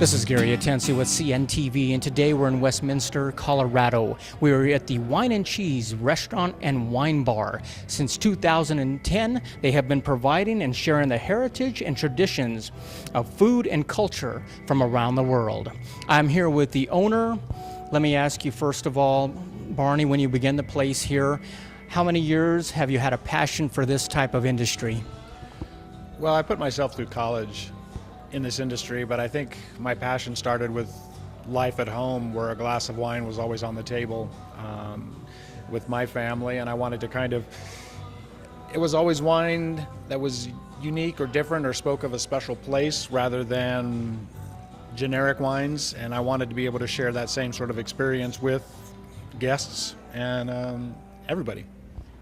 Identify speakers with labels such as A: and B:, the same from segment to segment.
A: This is Gary Atensi with CNTV, and today we're in Westminster, Colorado. We're at the Wine and Cheese Restaurant and Wine Bar. Since 2010, they have been providing and sharing the heritage and traditions of food and culture from around the world. I'm here with the owner. Let me ask you first of all, Barney, when you began the place here, how many years have you had a passion for this type of industry?
B: Well, I put myself through college in this industry, but I think my passion started with life at home, where a glass of wine was always on the table with my family, and I wanted to it was always wine that was unique or different or spoke of a special place rather than generic wines, and I wanted to be able to share that same sort of experience with guests and everybody.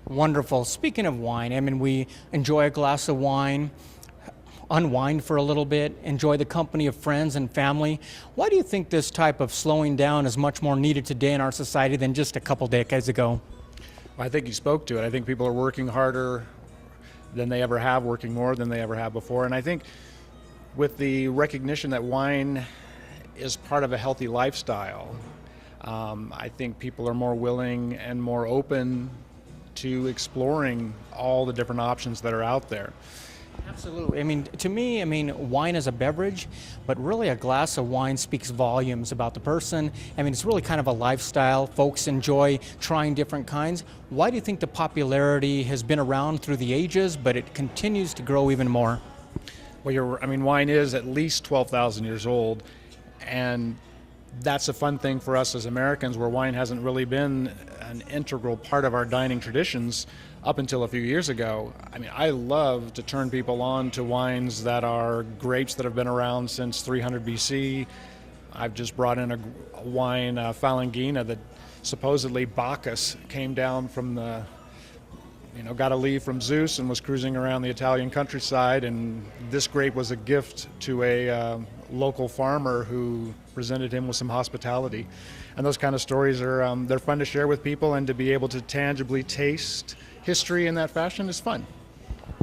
A: Wonderful. Speaking of wine, I mean, we enjoy a glass of wine, unwind for a little bit, enjoy the company of friends and family. Why do you think this type of slowing down is much more needed today in our society than just a couple decades ago?
B: Well, I think you spoke to it. I think people are working harder than they ever have, working more than they ever have before. And I think with the recognition that wine is part of a healthy lifestyle, I think people are more willing and more open to exploring all the different options that are out there.
A: Absolutely. I mean, to me, wine is a beverage, but really a glass of wine speaks volumes about the person. I mean, it's really kind of a lifestyle. Folks enjoy trying different kinds. Why do you think the popularity has been around through the ages, but it continues to grow even more?
B: Well, wine is at least 12,000 years old, and that's a fun thing for us as Americans, where wine hasn't really been an integral part of our dining traditions up until a few years ago. I mean, I love to turn people on to wines that are grapes that have been around since 300 BC. I've just brought in a wine, Falangina, that supposedly Bacchus came down from got a leave from Zeus and was cruising around the Italian countryside, and this grape was a gift to a local farmer who presented him with some hospitality. And those kind of stories are they're fun to share with people, and to be able to tangibly taste history in that fashion is fun.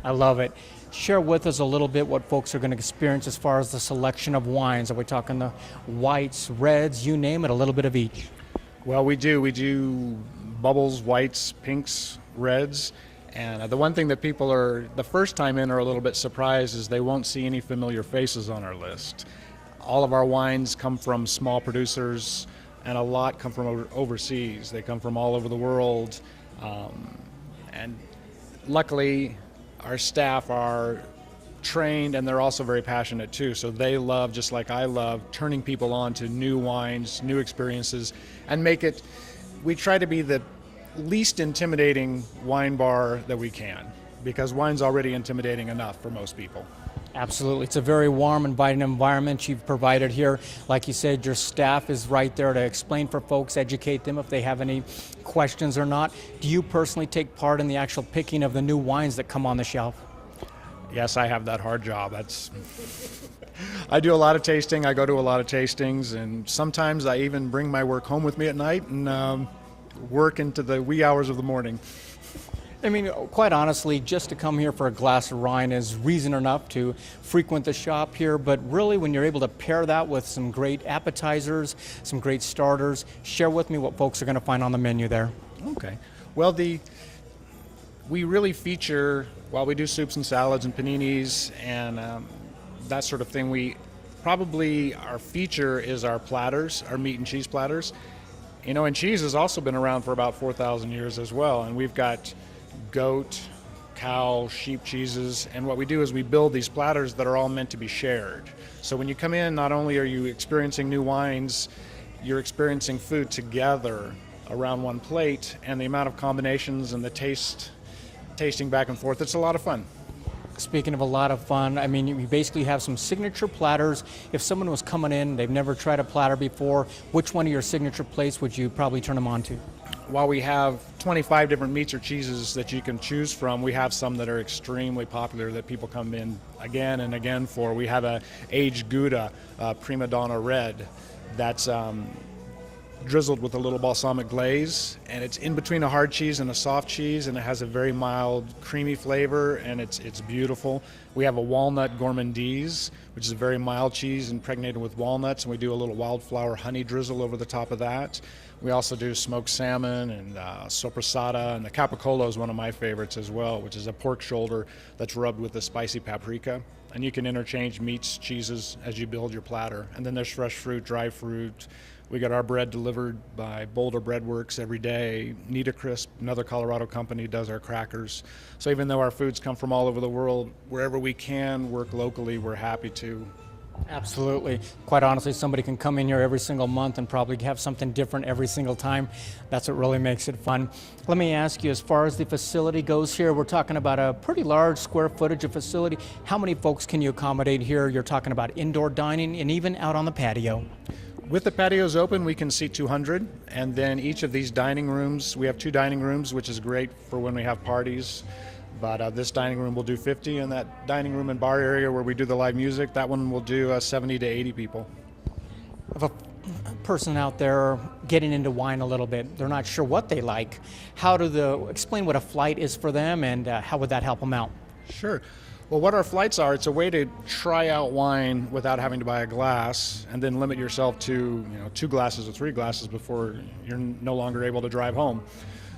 A: I love it. Share with us a little bit what folks are going to experience as far as the selection of wines. Are we talking the whites, reds, you name it, a little bit of each?
B: Well, we do bubbles, whites, pinks, reds. And the one thing that people are, the first time in, are a little bit surprised is they won't see any familiar faces on our list. All of our wines come from small producers, and a lot come from overseas. They come from all over the world. And luckily, our staff are trained, and they're also very passionate too. So they love, just like I love, turning people on to new wines, new experiences, and we try to be the least intimidating wine bar that we can, because wine's already intimidating enough for most people.
A: Absolutely. It's a very warm, inviting environment you've provided here. Like you said, your staff is right there to explain for folks, educate them if they have any questions or not. Do you personally take part in the actual picking of the new wines that come on the shelf?
B: Yes, I have that hard job. I do a lot of tasting. I go to a lot of tastings, and sometimes I even bring my work home with me at night and work into the wee hours of the morning.
A: I mean, quite honestly, just to come here for a glass of wine is reason enough to frequent the shop here, but really when you're able to pair that with some great appetizers, some great starters, share with me what folks are going to find on the menu there.
B: Okay. Well, we really feature, while we do soups and salads and paninis and that sort of thing, our feature is our platters, our meat and cheese platters. And cheese has also been around for about 4,000 years as well, and we've got goat, cow, sheep cheeses, and what we do is we build these platters that are all meant to be shared. So when you come in, not only are you experiencing new wines, you're experiencing food together around one plate, and the amount of combinations and the tasting back and forth, it's a lot of fun.
A: Speaking of a lot of fun, I mean, you basically have some signature platters. If someone was coming in, they've never tried a platter before, which one of your signature plates would you probably turn them on to?
B: While we have 25 different meats or cheeses that you can choose from, we have some that are extremely popular that people come in again and again for. We have a aged Gouda, Prima Donna Red, that's drizzled with a little balsamic glaze, and it's in between a hard cheese and a soft cheese, and it has a very mild, creamy flavor, and it's beautiful. We have a walnut gourmandise, which is a very mild cheese impregnated with walnuts, and we do a little wildflower honey drizzle over the top of that. We also do smoked salmon and sopressata, and the capicola is one of my favorites as well, which is a pork shoulder that's rubbed with a spicy paprika. And you can interchange meats, cheeses as you build your platter. And then there's fresh fruit, dry fruit. We get our bread delivered by Boulder Bread Works every day. Nita Crisp, another Colorado company, does our crackers. So even though our foods come from all over the world, wherever we can work locally, we're happy to.
A: Absolutely. Quite honestly, somebody can come in here every single month and probably have something different every single time. That's what really makes it fun. Let me ask you, as far as the facility goes here, we're talking about a pretty large square footage of facility. How many folks can you accommodate here? You're talking about indoor dining and even out on the patio.
B: With the patios open, we can seat 200, and then each of these dining rooms, we have 2 dining rooms, which is great for when we have parties. But this dining room will do 50, and that dining room and bar area where we do the live music, that one will do 70 to 80 people.
A: If a person out there getting into wine a little bit, they're not sure what they like, explain what a flight is for them, and how would that help them out?
B: Sure. Well, what our flights are, it's a way to try out wine without having to buy a glass, and then limit yourself to 2 glasses or 3 glasses before you're no longer able to drive home.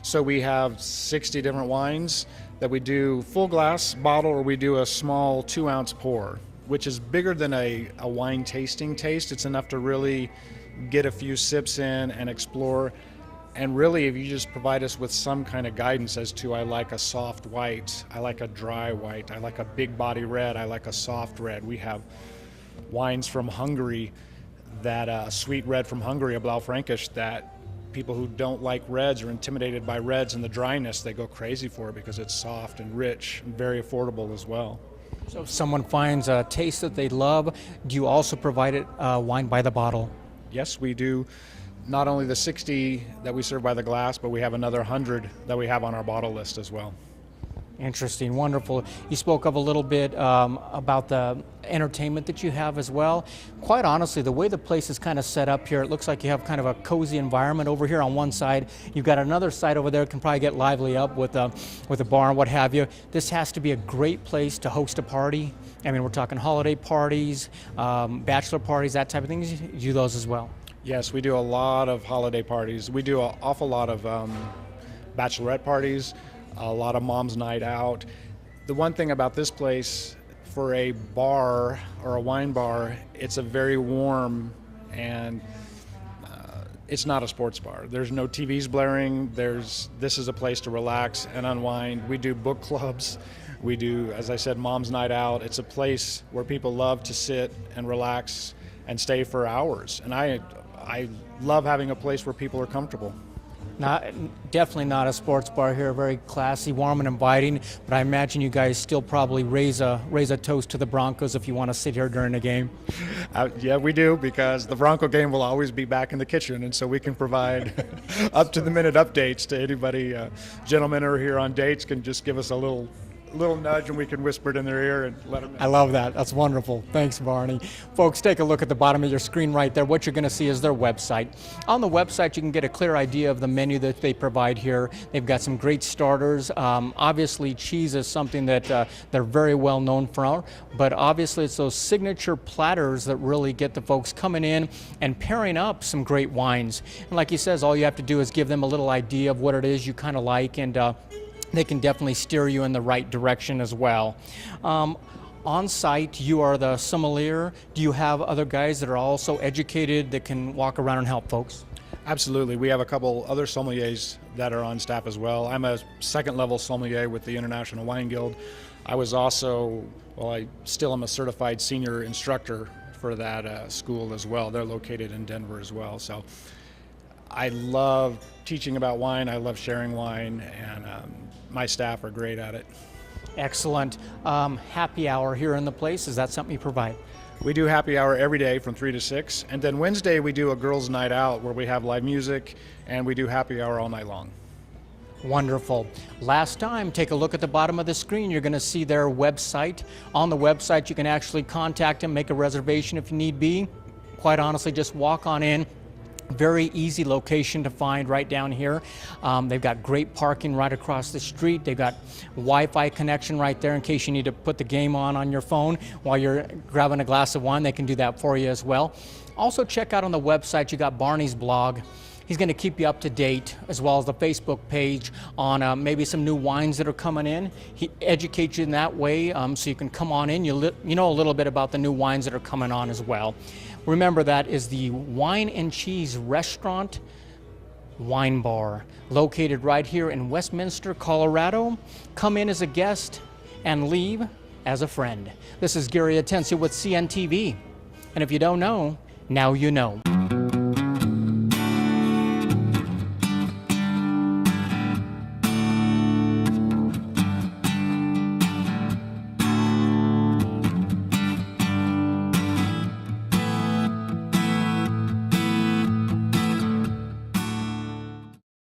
B: So we have 60 different wines that we do full glass bottle, or we do a small 2-ounce pour, which is bigger than a wine tasting taste. It's enough to really get a few sips in and explore. And really, if you just provide us with some kind of guidance as to, I like a soft white, I like a dry white, I like a big body red, I like a soft red. We have wines from Hungary, that sweet red from Hungary, a Blaufränkisch, that people who don't like reds or intimidated by reds and the dryness, they go crazy for it because it's soft and rich and very affordable as well.
A: So if someone finds a taste that they love, do you also provide it wine by the bottle?
B: Yes, we do. Not only the 60 that we serve by the glass, but we have another 100 that we have on our bottle list as well.
A: Interesting, wonderful. You spoke of a little bit about the entertainment that you have as well. Quite honestly, the way the place is kind of set up here, it looks like you have kind of a cozy environment over here on one side. You've got another side over there that can probably get lively up with a bar and what have you. This has to be a great place to host a party. I mean, we're talking holiday parties, bachelor parties, that type of thing. You do those as well?
B: Yes, we do a lot of holiday parties. We do an awful lot of bachelorette parties, a lot of mom's night out. The one thing about this place, for a bar or a wine bar, it's a very warm, and it's not a sports bar. There's no TVs blaring. This is a place to relax and unwind. We do book clubs. We do, as I said, mom's night out. It's a place where people love to sit and relax and stay for hours. And I love having a place where people are comfortable.
A: Definitely not a sports bar here, very classy, warm and inviting, but I imagine you guys still probably raise a toast to the Broncos if you want to sit here during the game.
B: Yeah, we do, because the Bronco game will always be back in the kitchen, and so we can provide up-to-the-minute updates to anybody. Gentlemen who are here on dates can just give us a little nudge, and we can whisper it in their ear and let them know.
A: I love that. That's wonderful. Thanks, Barney. Folks, take a look at the bottom of your screen right there. What you're going to see is their website. On the website, you can get a clear idea of the menu that they provide here. They've got some great starters. Obviously, cheese is something that they're very well known for, but obviously it's those signature platters that really get the folks coming in and pairing up some great wines. And like he says, all you have to do is give them a little idea of what it is you kind of like, and they can definitely steer you in the right direction as well. On site, you are the sommelier. Do you have other guys that are also educated that can walk around and help folks?
B: Absolutely. We have a couple other sommeliers that are on staff as well. I'm a second-level sommelier with the International Wine Guild. I was also, I still am a certified senior instructor for that school as well. They're located in Denver as well. So I love teaching about wine. I love sharing wine, and my staff are great at it.
A: Excellent. Happy hour here in the place, is that something you provide?
B: We do happy hour every day from 3 to 6, and then Wednesday we do a girls' night out where we have live music, and we do happy hour all night long.
A: Wonderful. Last time, take a look at the bottom of the screen. You're going to see their website. On the website, you can actually contact them, make a reservation if you need be. Quite honestly, just walk on in. Very easy location to find right down here. They've got great parking right across the street. They've got Wi-Fi connection right there in case you need to put the game on your phone while you're grabbing a glass of wine. They can do that for you as well. Also check out on the website, you got Barney's blog. He's going to keep you up to date, as well as the Facebook page on maybe some new wines that are coming in. He educates you in that way, so you can come on in. You know a little bit about the new wines that are coming on as well. Remember, that is the Wine and Cheese Restaurant Wine Bar, located right here in Westminster, Colorado. Come in as a guest and leave as a friend. This is Gary Atencia with CNTV. And if you don't know, now you know.